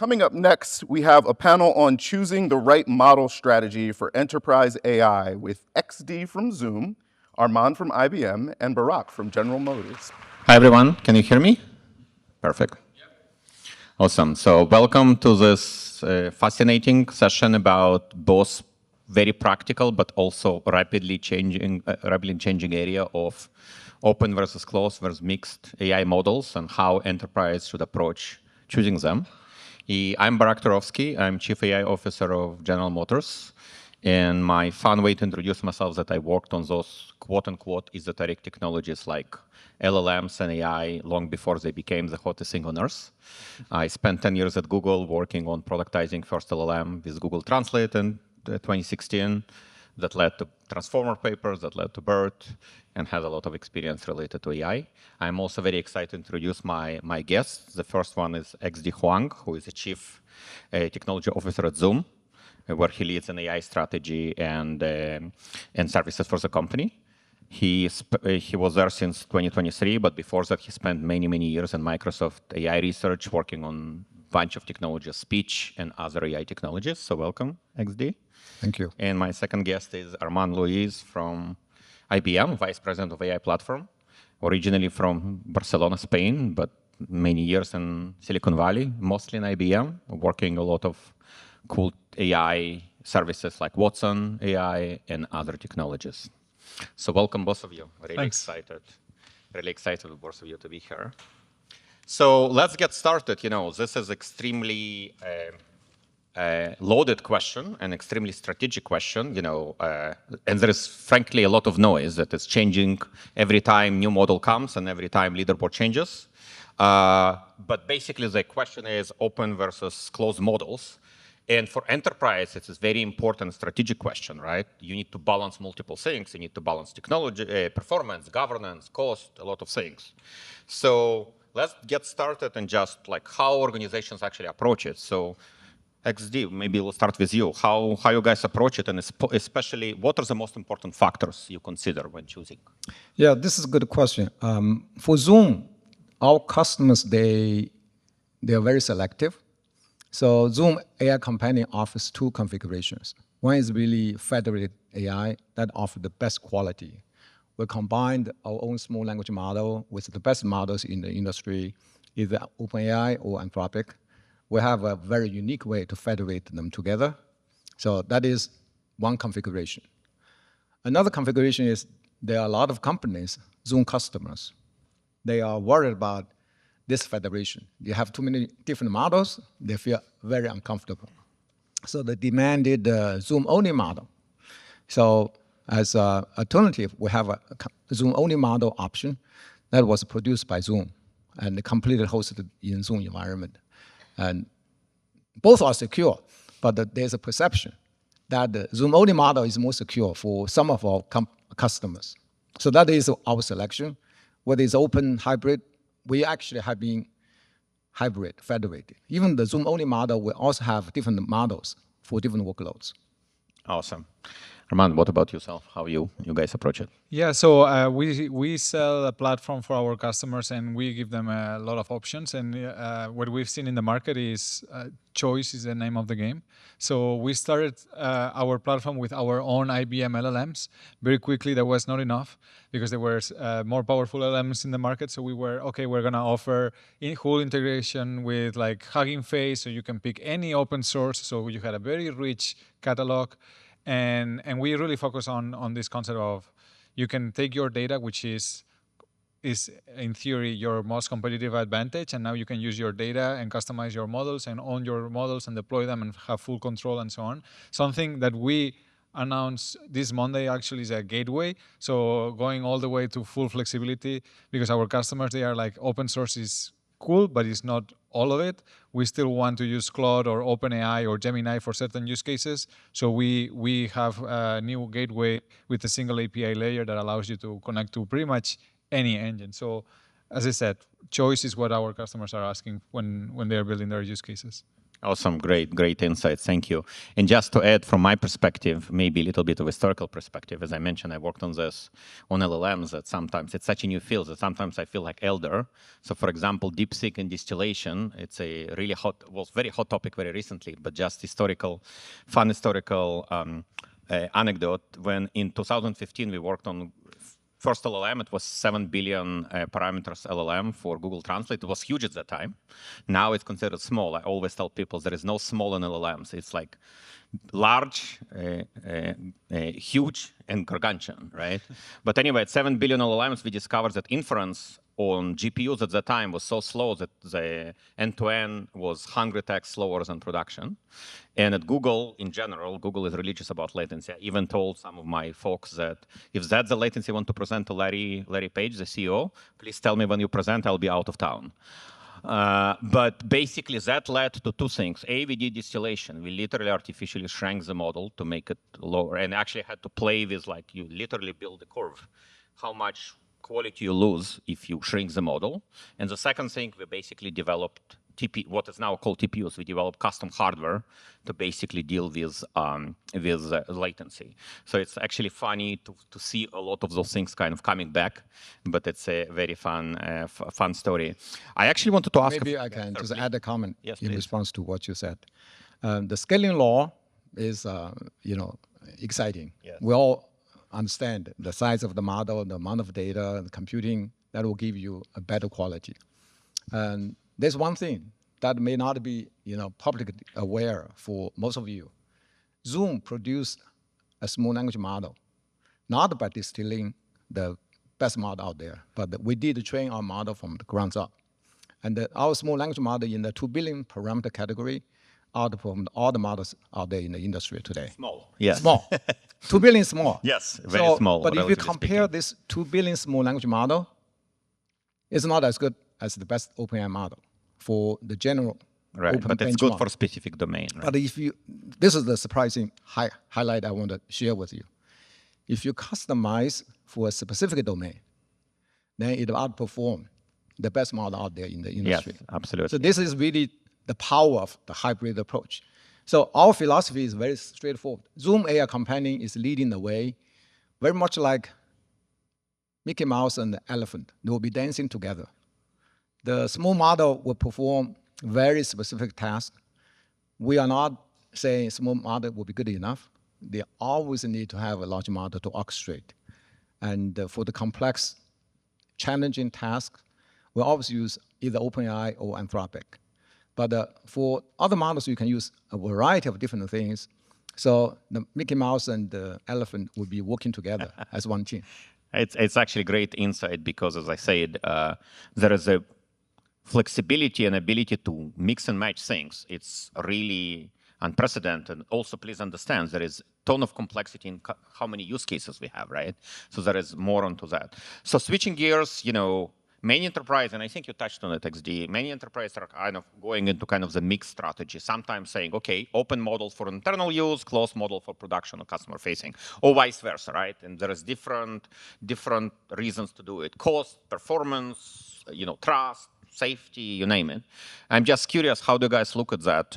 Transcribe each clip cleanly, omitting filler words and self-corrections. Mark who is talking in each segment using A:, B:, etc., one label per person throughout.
A: Coming up next, we have a panel on choosing the right model strategy for enterprise AI with XD from Zoom, Armand from IBM, and Barak from General Motors.
B: Hi, everyone. Can you hear me? Perfect. Yep. Awesome. So welcome to this fascinating session about both very practical but also rapidly changing area of open versus closed versus mixed AI models and how enterprise should approach choosing them. I'm Barak Turovsky. I'm Chief AI Officer of General Motors. And my fun way to introduce myself is that I worked on those quote-unquote esoteric technologies like LLMs and AI long before they became the hottest thing on earth. I spent 10 years at Google working on productizing first LLM with Google Translate in 2016. That led to Transformer papers, that led to BERT, and had a lot of experience related to AI. I'm also very excited to introduce my guests. The first one is XD Huang, who is the Chief Technology Officer at Zoom, where he leads an AI strategy and services for the company. He was there since 2023, but before that, he spent many, many years in Microsoft AI research, working on a bunch of technologies, speech and other AI technologies. So welcome, XD.
C: Thank you.
B: And my second guest is Armand Luis from IBM, Vice President of AI Platform, originally from Barcelona, Spain, but many years in Silicon Valley, mostly in IBM, working a lot of cool AI services like Watson AI and other technologies. So welcome, both of you.
D: Thanks.
B: Really excited for both of you to be here. So let's get started. This is extremely loaded question, an extremely strategic question, and there is frankly a lot of noise that is changing every time new model comes and every time leaderboard changes. But basically the question is open versus closed models. And for enterprise, it's a very important strategic question, right? You need to balance multiple things. You need to balance technology, performance, governance, cost, a lot of things. So let's get started and just like how organizations actually approach it. So XD, maybe we'll start with you. How you guys approach it, and especially what are the most important factors you consider when choosing?
C: Yeah, this is a good question. For Zoom, our customers, they are very selective. So Zoom AI Companion offers two configurations. One is really federated AI that offers the best quality. We combined our own small language model with the best models in the industry, either OpenAI or Anthropic. We have a very unique way to federate them together. So that is one configuration. Another configuration is there are a lot of companies, Zoom customers, they are worried about this federation. You have too many different models, they feel very uncomfortable. So they demanded the Zoom-only model. So as an alternative, we have a Zoom-only model option that was produced by Zoom and completely hosted in Zoom environment. And both are secure, but there's a perception that the Zoom-only model is more secure for some of our customers. So that is our selection. Whether it's open, hybrid, we actually have been hybrid, federated. Even the Zoom-only model will also have different models for different workloads.
B: Awesome. Armand, what about yourself? How you guys approach it?
D: Yeah, so we sell a platform for our customers and we give them a lot of options. And what we've seen in the market is choice is the name of the game. So we started our platform with our own IBM LLMs. Very quickly, that was not enough because there were more powerful LLMs in the market. So we were, okay, we're going to offer full integration with like Hugging Face, so you can pick any open source. So you had a very rich catalog. And we really focus on this concept of you can take your data, which is in theory your most competitive advantage, and now you can use your data and customize your models and own your models and deploy them and have full control and so on. Something that we announced this Monday actually is a gateway. So going all the way to full flexibility, because our customers, they are like open source is cool, but it's not all of it. We still want to use Claude or OpenAI or Gemini for certain use cases. So we have a new gateway with a single API layer that allows you to connect to pretty much any engine. So as I said, choice is what our customers are asking when they are building their use cases.
B: Awesome, great insights. Thank you. And just to add from my perspective, maybe a little bit of historical perspective, as I mentioned, I worked on this on LLMs that sometimes it's such a new field that sometimes I feel like elder. So for example, DeepSeek and distillation, it's a really very hot topic very recently, but just fun historical anecdote. When in 2015 we worked on first LLM, it was 7 billion parameters LLM for Google Translate. It was huge at that time. Now it's considered small. I always tell people there is no small in LLMs. It's like large, huge, and gargantuan, right? But anyway, at 7 billion LLMs, we discovered that inference on GPUs at that time was so slow that the end-to-end was 100x slower than production. And at Google, in general, Google is religious about latency. I even told some of my folks that if that's the latency you want to present to Larry Page, the CEO, please tell me when you present, I'll be out of town. But basically, that led to two things. A, we did distillation. We literally artificially shrank the model to make it lower, and actually had to play with, like, you literally build a curve. How much quality you lose if you shrink the model. And the second thing, we basically developed what is now called TPUs. We developed custom hardware to basically deal with latency. So it's actually funny to see a lot of those things kind of coming back, but it's a very fun story. I actually wanted to ask.
C: Maybe I can just add a comment in response to what you said. The scaling law is, exciting.
B: Yes.
C: We all understand the size of the model, the amount of data, the computing, that will give you a better quality. And there's one thing that may not be, publicly aware for most of you. Zoom produced a small language model, not by distilling the best model out there, but we did train our model from the ground up. And our small language model in the 2 billion parameter category outperformed all the models out there in the industry today.
B: Small, yes.
C: Small. 2 billion small.
B: Yes, very small.
C: But if you compare
B: speaking.
C: this 2 billion small language model, it's not as good as the best OpenAI model for the general
B: right,
C: open
B: but it's good
C: benchmark.
B: for a specific domain. Right?
C: But this is the surprising highlight I want to share with you. If you customize for a specific domain, then it will outperform the best model out there in the industry.
B: Yes, absolutely.
C: So this is really the power of the hybrid approach. So our philosophy is very straightforward. Zoom AI Companion is leading the way, very much like Mickey Mouse and the elephant. They will be dancing together. The small model will perform very specific tasks. We are not saying small model will be good enough. They always need to have a large model to orchestrate. And for the complex, challenging tasks, we always use either OpenAI or Anthropic. But for other models, you can use a variety of different things. So the Mickey Mouse and the elephant will be working together as one team.
B: It's actually great insight because, as I said, there is a flexibility and ability to mix and match things. It's really unprecedented. Also, please understand, there is a ton of complexity in how many use cases we have, right? So there is more onto that. So switching gears, many enterprise, and I think you touched on it, XD, many enterprises are kind of going into kind of the mixed strategy, sometimes saying, okay, open models for internal use, closed model for production or customer facing, or vice versa, right? And there is different reasons to do it. Cost, performance, trust, safety, you name it. I'm just curious, how do you guys look at that?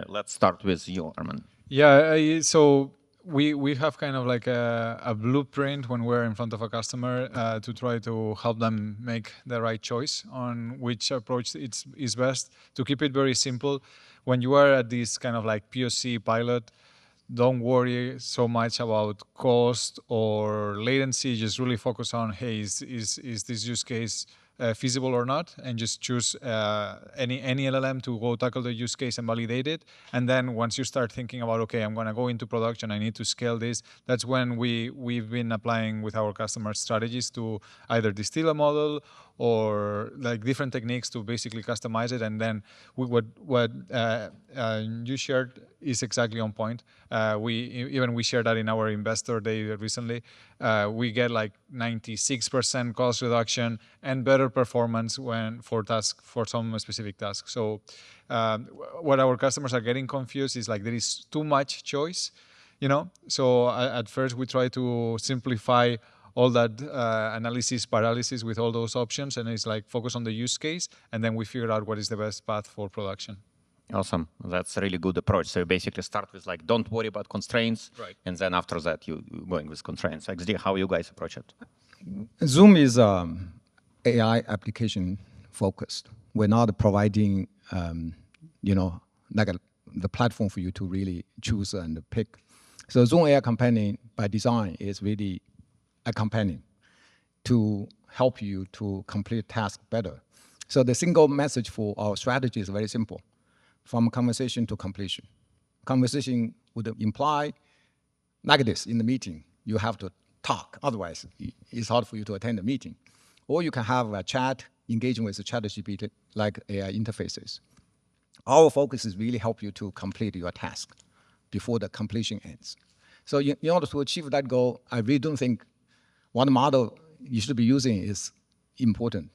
B: Let's start with you, Armin.
D: Yeah, so we have kind of like a blueprint when we're in front of a customer to try to help them make the right choice on which approach is best. To keep it very simple, when you are at this kind of like POC pilot, don't worry so much about cost or latency. Just really focus on, hey, is this use case feasible or not, and just choose any LLM to go tackle the use case and validate it. And then once you start thinking about, okay, I'm going to go into production, I need to scale this, that's when we've been applying with our customer strategies to either distill a model or like different techniques to basically customize it. And then what you shared is exactly on point. We shared that in our investor day recently. We get like 96% cost reduction and better performance for some specific tasks. So what our customers are getting confused is like there is too much choice, So at first we try to simplify all that analysis paralysis with all those options, and it's like focus on the use case, and then we figure out what is the best path for production.
B: Awesome. That's a really good approach. So you basically start with like, don't worry about constraints.
D: Right.
B: And then after that, you going with constraints. XD, how you guys approach it?
C: Zoom is AI application focused. We're not providing, the platform for you to really choose and pick. So Zoom AI Companion by design is really a companion to help you to complete tasks better. So the single message for our strategy is very simple: from conversation to completion. Conversation would imply, like this in the meeting, you have to talk, otherwise it's hard for you to attend the meeting. Or you can have a chat, engaging with the ChatGPT like AI interfaces. Our focus is really help you to complete your task before the completion ends. So in order to achieve that goal, I really don't think one model you should be using is important.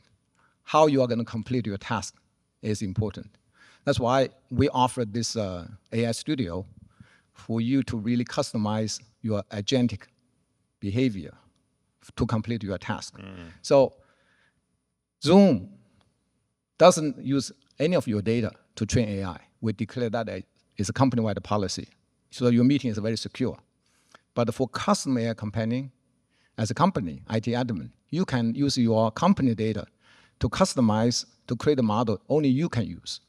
C: How you are going to complete your task is important. That's why we offer this AI Studio for you to really customize your agentic behavior to complete your task. So Zoom doesn't use any of your data to train AI. We declare that as a company-wide policy. So your meeting is very secure. But for custom AI companion, as a company, IT admin, you can use your company data to customize, to create a model only you can use.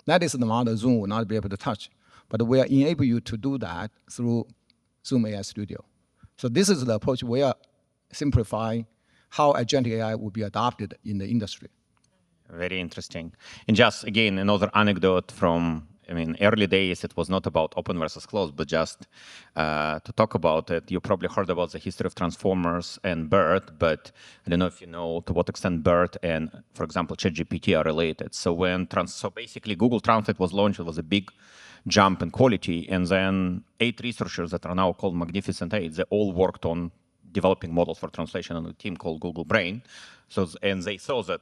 C: That is the model Zoom will not be able to touch. But we are enable you to do that through Zoom AI Studio. So this is the approach we are simplifying how agentic AI will be adopted in the industry.
B: Very interesting. And just, again, another anecdote from, early days, it was not about open versus closed, but just to talk about it, you probably heard about the history of transformers and BERT, but I don't know if you know to what extent BERT and, for example, ChatGPT are related. So so basically Google Translate was launched, it was a big jump in quality, and then 8 researchers that are now called Magnificent 8, they all worked on developing models for translation on a team called Google Brain. And they saw that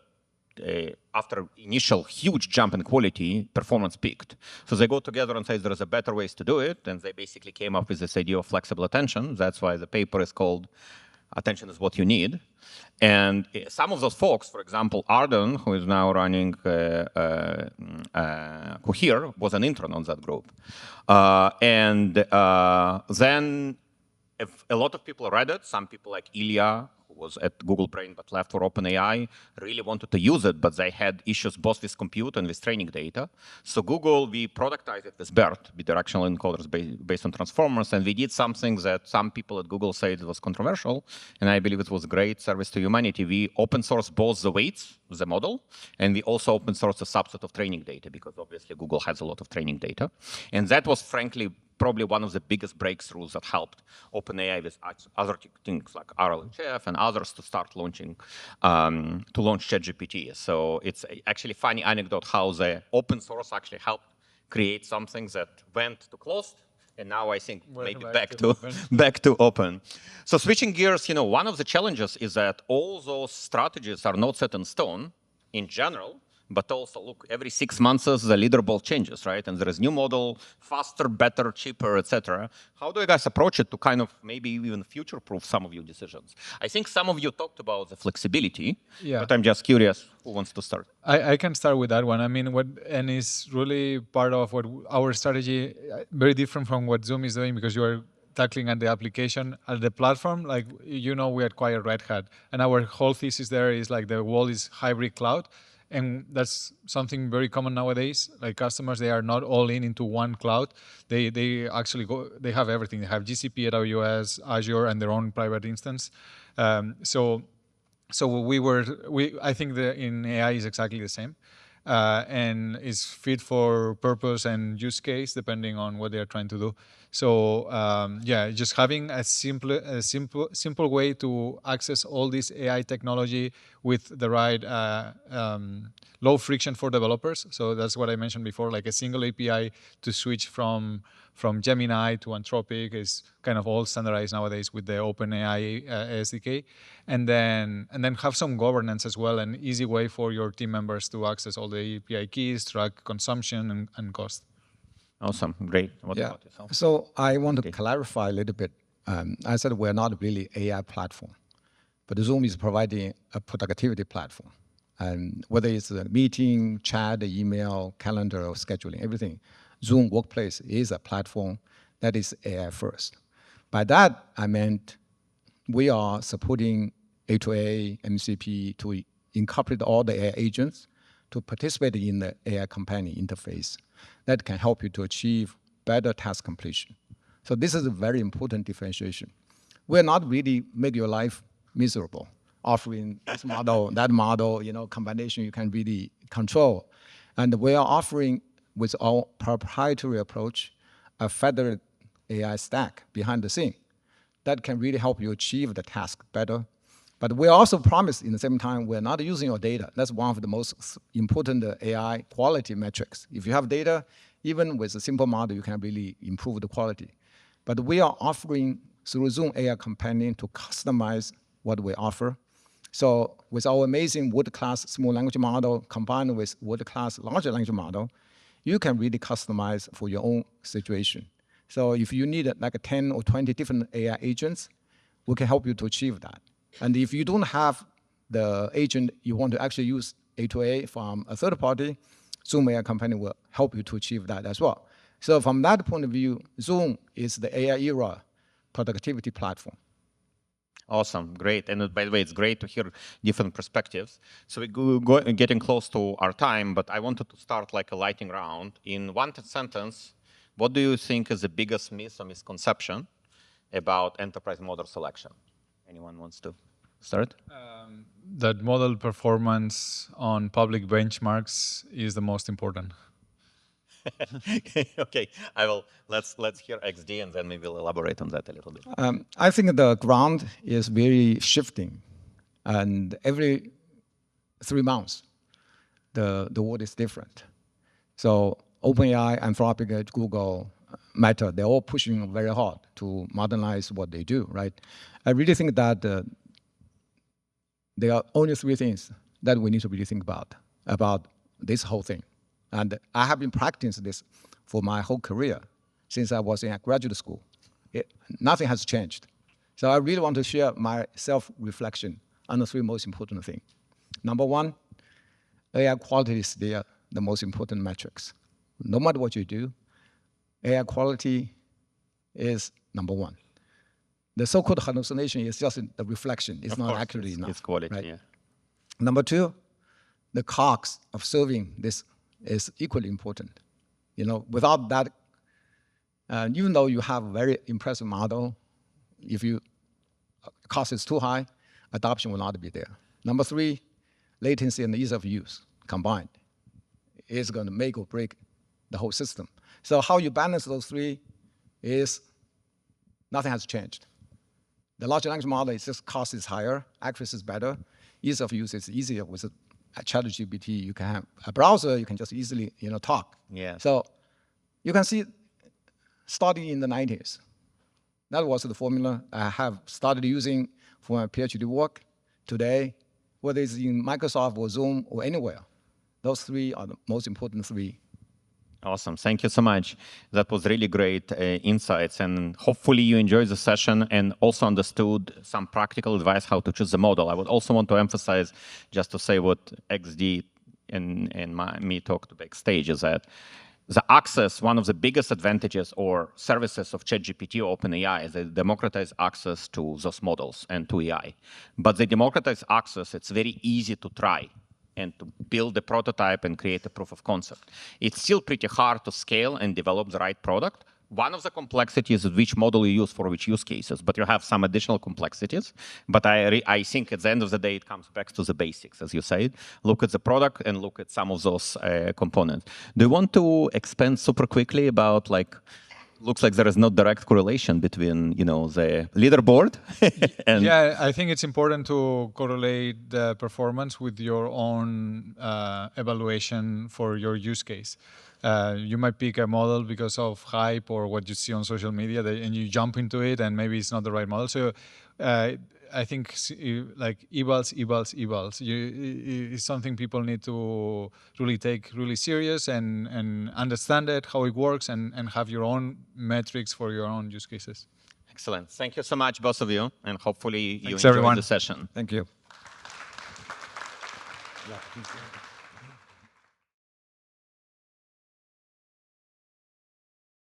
B: after initial huge jump in quality, performance peaked. So they go together and say there is a better ways to do it, and they basically came up with this idea of flexible attention. That's why the paper is called Attention is What You Need. And some of those folks, for example, Arden, who is now running Cohere, was an intern on that group. Then if a lot of people read it, some people like Ilya, who was at Google Brain but left for OpenAI, really wanted to use it, but they had issues both with compute and with training data. So Google, we productized it with BERT, bidirectional encoders based on transformers, and we did something that some people at Google said was controversial, and I believe it was a great service to humanity. We open source both the weights, the model, and we also open source a subset of training data, because obviously Google has a lot of training data. And that was frankly probably one of the biggest breakthroughs that helped OpenAI with other things like RLHF and others to start launching, to launch ChatGPT. So it's actually a funny anecdote how the open source actually helped create something that went to closed, and now I think maybe back to open. So switching gears, one of the challenges is that all those strategies are not set in stone in general, but also look, every 6 months the leaderboard changes, right? And there is new model, faster, better, cheaper, etc. How do you guys approach it to kind of maybe even future-proof some of your decisions? I think some of you talked about the flexibility, but I'm just curious who wants to start.
D: I can start with that one. And it's really part of what our strategy, very different from what Zoom is doing, because you are tackling at the application, at the platform. Like, we acquired Red Hat, and our whole thesis there is like the world is hybrid cloud. And that's something very common nowadays. Like customers, they are not all into one cloud. They actually they have everything. They have GCP, AWS, Azure, and their own private instance. So I think in AI is exactly the same. And is fit for purpose and use case depending on what they are trying to do. So just having a simple way to access all this AI technology with the right low friction for developers. So that's what I mentioned before, like a single API to switch from Gemini to Anthropic is kind of all standardized nowadays with the OpenAI SDK, and then have some governance as well, an easy way for your team members to access all the API keys, track consumption and cost.
B: Awesome, great. What about yourself?
C: So I want to clarify a little bit. I said we're not really AI platform, but Zoom is providing a productivity platform. And whether it's a meeting, chat, email, calendar, or scheduling, everything, Zoom Workplace is a platform that is AI first. By that, I meant we are supporting A2A, MCP to incorporate all the AI agents to participate in the AI companion interface that can help you to achieve better task completion. So this is a very important differentiation. We're not really make your life miserable, offering this model, that model, combination you can really control. And we are offering, with our proprietary approach, a feathered AI stack behind the scene that can really help you achieve the task better. But we also promise, in the same time, we're not using your data. That's one of the most important AI quality metrics. If you have data, even with a simple model, you can really improve the quality. But we are offering, through Zoom AI Companion, to customize what we offer. So with our amazing world-class small language model combined with world-class large language model, you can really customize for your own situation. So if you need like 10 or 20 different AI agents, we can help you to achieve that. And if you don't have the agent, you want to actually use A2A from a third party, Zoom AI Companion will help you to achieve that as well. So from that point of view, Zoom is the AI era productivity platform.
B: Awesome, great. And by the way, it's great to hear different perspectives. So we're getting close to our time, but I wanted to start like a lightning round. In one sentence, what do you think is the biggest myth or misconception about enterprise model selection? Anyone wants to start?
D: That model performance on public benchmarks is the most important.
B: Okay, let's hear XD and then maybe we'll elaborate on that a little bit.
C: I think the ground is very shifting, and every 3 months, the world is different. So OpenAI, Anthropic, Google, Meta, they're all pushing very hard to modernize what they do, right? I really think that there are only 3 things that we need to really think about this whole thing. And I have been practicing this for my whole career since I was in graduate school. Nothing has changed. So I really want to share my self-reflection on the 3 most important things. Number 1, AI quality is the most important metrics. No matter what you do, AI quality is number 1. The so-called hallucination is just the reflection. It's not accurately enough.
B: It's quality,
C: right?
B: yeah.
C: Number 2, the cost of serving this is equally important. Without that, even though you have a very impressive model, if cost is too high, adoption will not be there. Number 3, latency and ease of use combined is going to make or break the whole system. So how you balance those 3 is nothing has changed. The large language model is just cost is higher, accuracy is better, ease of use is easier with a ChatGPT. You can have a browser, you can just easily talk.
B: Yeah.
C: So you can see starting in the 90s, that was the formula I have started using for my PhD work. Today, whether it's in Microsoft or Zoom or anywhere, those 3 are the most important 3.
B: Awesome. Thank you so much. That was really great insights. And hopefully you enjoyed the session and also understood some practical advice how to choose the model. I would also want to emphasize, just to say what XD and me talked backstage, is that the access, one of the biggest advantages or services of ChatGPT or OpenAI is they democratize access to those models and to AI. But the democratized access, it's very easy to try and to build a prototype and create a proof of concept. It's still pretty hard to scale and develop the right product. One of the complexities is which model you use for which use cases, but you have some additional complexities. But I think at the end of the day, it comes back to the basics, as you said. Look at the product and look at some of those components. Do you want to expand super quickly about looks like there is no direct correlation between, the leaderboard and...
D: Yeah, I think it's important to correlate the performance with your own evaluation for your use case. You might pick a model because of hype or what you see on social media, and you jump into it, and maybe it's not the right model. So I think evals is something people need to really take really serious and understand it, how it works, and have your own metrics for your own use cases.
B: Excellent. Thank you so much, both of you, and hopefully you
D: Thanks,
B: enjoyed
D: everyone.
B: the session.
C: Thank you. Yeah, please.